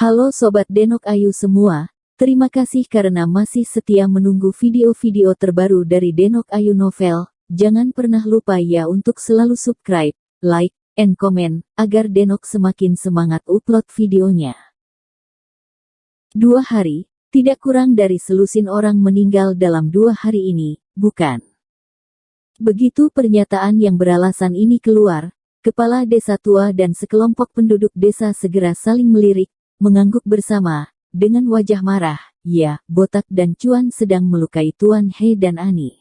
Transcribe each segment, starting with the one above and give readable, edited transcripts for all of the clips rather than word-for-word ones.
Halo Sobat Denok Ayu semua, terima kasih karena masih setia menunggu video-video terbaru dari Denok Ayu Novel. Jangan pernah lupa ya untuk selalu subscribe, like, and comment, agar Denok semakin semangat upload videonya. 2 hari, tidak kurang dari selusin orang meninggal dalam 2 hari ini, bukan? Begitu pernyataan yang beralasan ini keluar, kepala desa tua dan sekelompok penduduk desa segera saling melirik, mengangguk bersama, dengan wajah marah. Ya, Botak dan Cuan sedang melukai Tuan He dan Ani.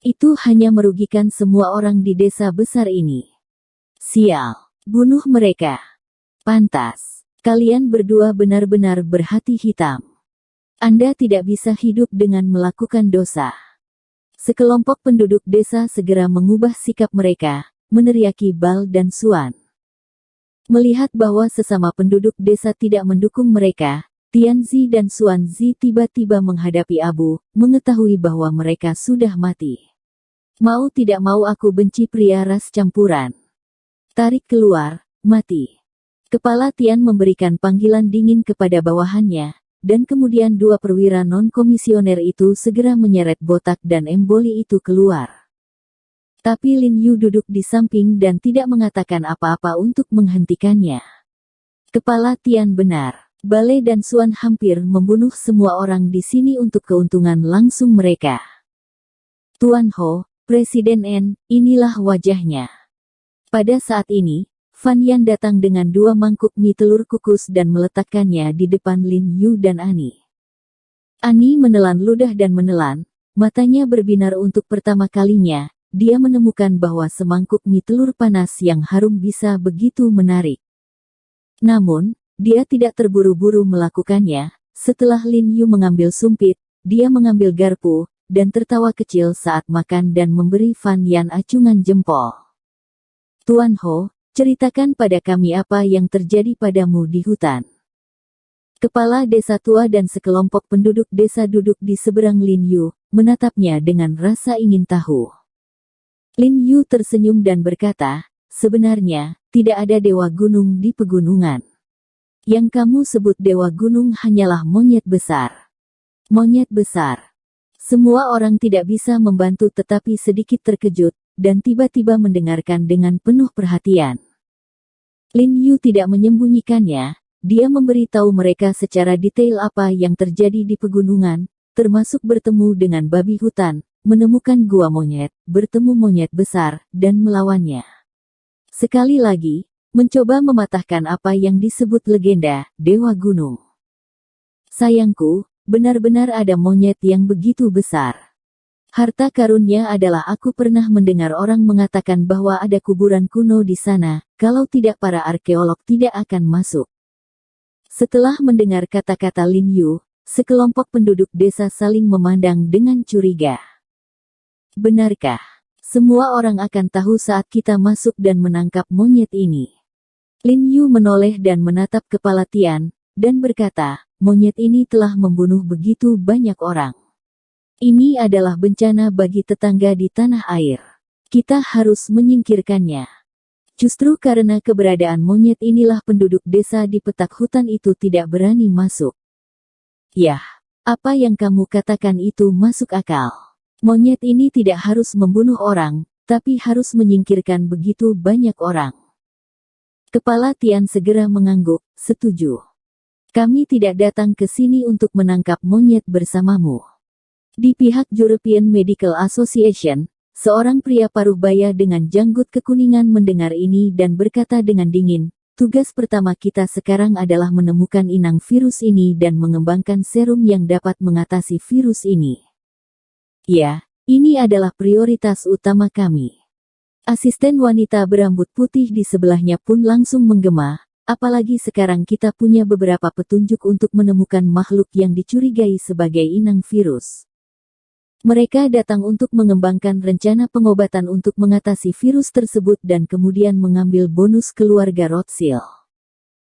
Itu hanya merugikan semua orang di desa besar ini. Sial, bunuh mereka. Pantas, kalian berdua benar-benar berhati hitam. Anda tidak bisa hidup dengan melakukan dosa. Sekelompok penduduk desa segera mengubah sikap mereka, meneriaki Bal dan Suan. Melihat bahwa sesama penduduk desa tidak mendukung mereka, Tianzi dan Suanzi tiba-tiba menghadapi Abu, mengetahui bahwa mereka sudah mati. Mau tidak mau aku benci pria ras campuran. Tarik keluar, mati. Kepala Tian memberikan panggilan dingin kepada bawahannya, dan kemudian 2 perwira non-komisioner itu segera menyeret Botak dan Emboli itu keluar. Tapi Lin Yu duduk di samping dan tidak mengatakan apa-apa untuk menghentikannya. Kepala Tian benar. Bale dan Suan hampir membunuh semua orang di sini untuk keuntungan langsung mereka. Tuan Ho, Presiden N, inilah wajahnya. Pada saat ini, Fan Yan datang dengan 2 mangkuk mie telur kukus dan meletakkannya di depan Lin Yu dan Ani. Ani menelan ludah dan menelan, matanya berbinar untuk pertama kalinya. Dia menemukan bahwa semangkuk mie telur panas yang harum bisa begitu menarik. Namun, dia tidak terburu-buru melakukannya. Setelah Lin Yu mengambil sumpit, dia mengambil garpu, dan tertawa kecil saat makan dan memberi Fan Yan acungan jempol. Tuan Ho, ceritakan pada kami apa yang terjadi padamu di hutan. Kepala desa tua dan sekelompok penduduk desa duduk di seberang Lin Yu, menatapnya dengan rasa ingin tahu. Lin Yu tersenyum dan berkata, sebenarnya, tidak ada dewa gunung di pegunungan. Yang kamu sebut dewa gunung hanyalah monyet besar. Monyet besar. Semua orang tidak bisa membantu tetapi sedikit terkejut, dan tiba-tiba mendengarkan dengan penuh perhatian. Lin Yu tidak menyembunyikannya, dia memberitahu mereka secara detail apa yang terjadi di pegunungan, termasuk bertemu dengan babi hutan, menemukan gua monyet, bertemu monyet besar, dan melawannya. Sekali lagi, mencoba mematahkan apa yang disebut legenda, Dewa Gunung. Sayangku, benar-benar ada monyet yang begitu besar. Harta karunnya adalah aku pernah mendengar orang mengatakan bahwa ada kuburan kuno di sana, kalau tidak para arkeolog tidak akan masuk. Setelah mendengar kata-kata Lin Yu, sekelompok penduduk desa saling memandang dengan curiga. Benarkah? Semua orang akan tahu saat kita masuk dan menangkap monyet ini. Lin Yu menoleh dan menatap kepala Tian, dan berkata, monyet ini telah membunuh begitu banyak orang. Ini adalah bencana bagi tetangga di tanah air. Kita harus menyingkirkannya. Justru karena keberadaan monyet inilah penduduk desa di petak hutan itu tidak berani masuk. Yah, apa yang kamu katakan itu masuk akal. Monyet ini tidak harus membunuh orang, tapi harus menyingkirkan begitu banyak orang. Kepala Tian segera mengangguk, setuju. Kami tidak datang ke sini untuk menangkap monyet bersamamu. Di pihak European Medical Association, seorang pria paruh baya dengan janggut kekuningan mendengar ini dan berkata dengan dingin, tugas pertama kita sekarang adalah menemukan inang virus ini dan mengembangkan serum yang dapat mengatasi virus ini. Ya, ini adalah prioritas utama kami. Asisten wanita berambut putih di sebelahnya pun langsung menggema, apalagi sekarang kita punya beberapa petunjuk untuk menemukan makhluk yang dicurigai sebagai inang virus. Mereka datang untuk mengembangkan rencana pengobatan untuk mengatasi virus tersebut dan kemudian mengambil bonus keluarga Rothschild.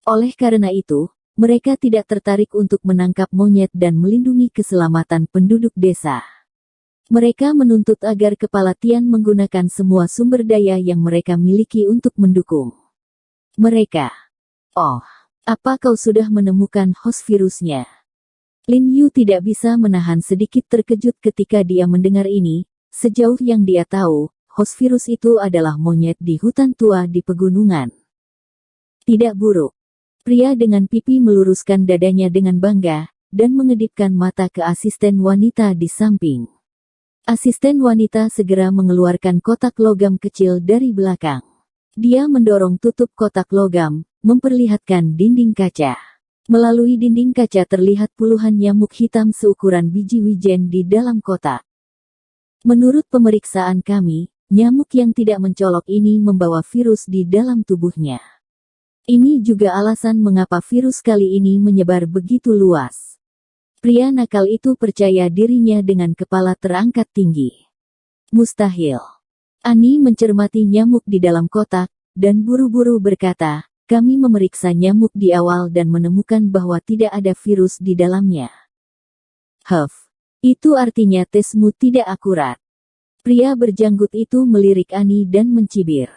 Oleh karena itu, mereka tidak tertarik untuk menangkap monyet dan melindungi keselamatan penduduk desa. Mereka menuntut agar kepala Tian menggunakan semua sumber daya yang mereka miliki untuk mendukung mereka. Oh, Apa kau sudah menemukan host virusnya? Lin Yu tidak bisa menahan sedikit terkejut ketika dia mendengar ini. Sejauh yang dia tahu, host virus itu adalah monyet di hutan tua di pegunungan. Tidak buruk. Pria dengan pipi meluruskan dadanya dengan bangga, dan mengedipkan mata ke asisten wanita di samping. Asisten wanita segera mengeluarkan kotak logam kecil dari belakang. Dia mendorong tutup kotak logam, memperlihatkan dinding kaca. Melalui dinding kaca terlihat puluhan nyamuk hitam seukuran biji wijen di dalam kotak. Menurut pemeriksaan kami, nyamuk yang tidak mencolok ini membawa virus di dalam tubuhnya. Ini juga alasan mengapa virus kali ini menyebar begitu luas. Pria nakal itu percaya dirinya dengan kepala terangkat tinggi. Mustahil. Ani mencermati nyamuk di dalam kotak, dan buru-buru berkata, kami memeriksa nyamuk di awal dan menemukan bahwa tidak ada virus di dalamnya. Itu artinya tesmu tidak akurat. Pria berjanggut itu melirik Ani dan mencibir.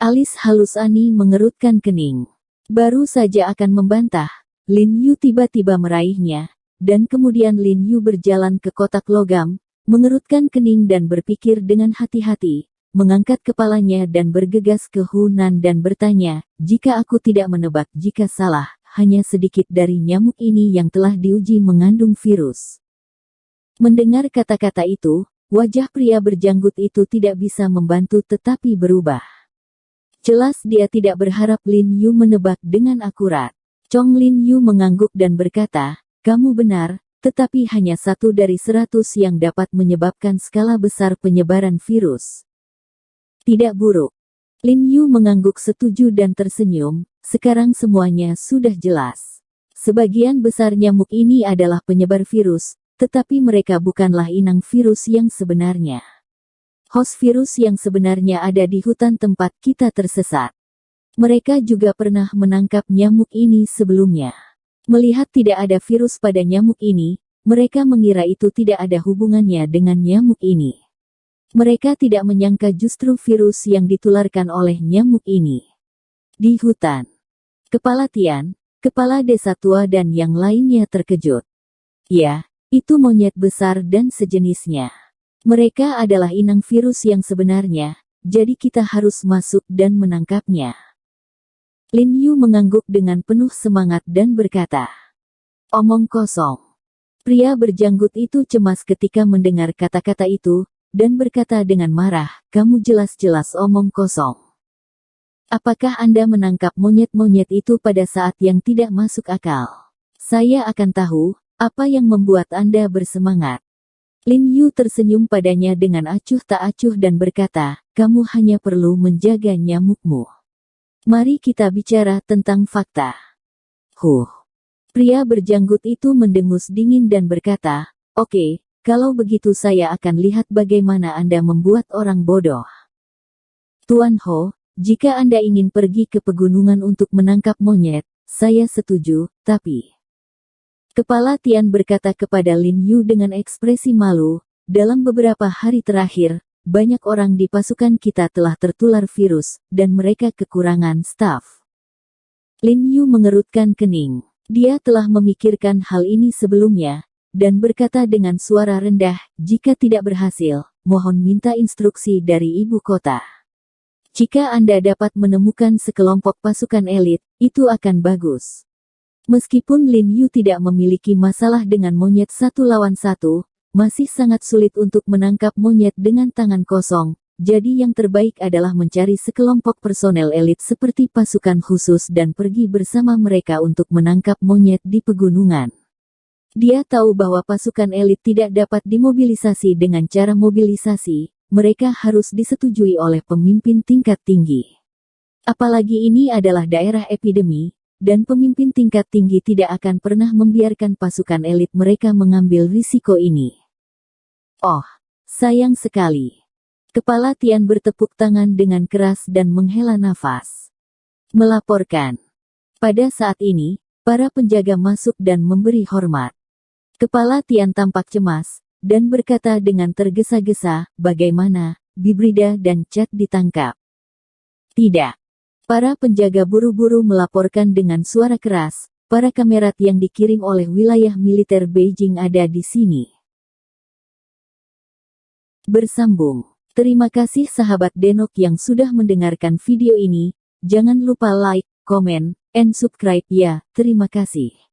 Alis halus Ani mengerutkan kening. Baru saja akan membantah, Lin Yu tiba-tiba meraihnya. Dan kemudian Lin Yu berjalan ke kotak logam, mengerutkan kening dan berpikir dengan hati-hati, mengangkat kepalanya dan bergegas ke Hunan dan bertanya, jika aku tidak menebak jika salah, hanya sedikit dari nyamuk ini yang telah diuji mengandung virus. Mendengar kata-kata itu, wajah pria berjanggut itu tidak bisa membantu tetapi berubah. Jelas dia tidak berharap Lin Yu menebak dengan akurat. Chong Lin Yu mengangguk dan berkata, kamu benar, tetapi hanya 1 dari 100 yang dapat menyebabkan skala besar penyebaran virus. Tidak buruk. Lin Yu mengangguk setuju dan tersenyum, sekarang semuanya sudah jelas. Sebagian besar nyamuk ini adalah penyebar virus, tetapi mereka bukanlah inang virus yang sebenarnya. Host virus yang sebenarnya ada di hutan tempat kita tersesat. Mereka juga pernah menangkap nyamuk ini sebelumnya. Melihat tidak ada virus pada nyamuk ini, mereka mengira itu tidak ada hubungannya dengan nyamuk ini. Mereka tidak menyangka justru virus yang ditularkan oleh nyamuk ini. Di hutan, Kepala Tian, kepala desa tua dan yang lainnya terkejut. Ya, itu monyet besar dan sejenisnya. Mereka adalah inang virus yang sebenarnya, jadi kita harus masuk dan menangkapnya. Lin Yu mengangguk dengan penuh semangat dan berkata, omong kosong. Pria berjanggut itu cemas ketika mendengar kata-kata itu, dan berkata dengan marah, kamu jelas-jelas omong kosong. Apakah Anda menangkap monyet-monyet itu pada saat yang tidak masuk akal? Saya akan tahu, apa yang membuat Anda bersemangat. Lin Yu tersenyum padanya dengan acuh tak acuh dan berkata, kamu hanya perlu menjaga nyamukmu. Mari kita bicara tentang fakta. Pria berjanggut itu mendengus dingin dan berkata, oke, kalau begitu saya akan lihat bagaimana Anda membuat orang bodoh. Tuan Ho, jika Anda ingin pergi ke pegunungan untuk menangkap monyet, saya setuju, tapi... Kepala Tian berkata kepada Lin Yu dengan ekspresi malu, dalam beberapa hari terakhir, banyak orang di pasukan kita telah tertular virus, dan mereka kekurangan staf. Lin Yu mengerutkan kening. Dia telah memikirkan hal ini sebelumnya, dan berkata dengan suara rendah, jika tidak berhasil, mohon minta instruksi dari ibu kota. Jika Anda dapat menemukan sekelompok pasukan elit, itu akan bagus. Meskipun Lin Yu tidak memiliki masalah dengan monyet 1 lawan 1, masih sangat sulit untuk menangkap monyet dengan tangan kosong, jadi yang terbaik adalah mencari sekelompok personel elit seperti pasukan khusus dan pergi bersama mereka untuk menangkap monyet di pegunungan. Dia tahu bahwa pasukan elit tidak dapat dimobilisasi dengan cara mobilisasi, mereka harus disetujui oleh pemimpin tingkat tinggi. Apalagi ini adalah daerah epidemi, dan pemimpin tingkat tinggi tidak akan pernah membiarkan pasukan elit mereka mengambil risiko ini. Oh, sayang sekali. Kepala Tian bertepuk tangan dengan keras dan menghela nafas. Melaporkan. Pada saat ini, para penjaga masuk dan memberi hormat. Kepala Tian tampak cemas, dan berkata dengan tergesa-gesa, bagaimana, Bibrida dan Chat ditangkap? Tidak. Para penjaga buru-buru melaporkan dengan suara keras, para kamerat yang dikirim oleh wilayah militer Beijing ada di sini. Bersambung. Terima kasih sahabat Denok yang sudah mendengarkan video ini. Jangan lupa like, comment, and subscribe ya. Terima kasih.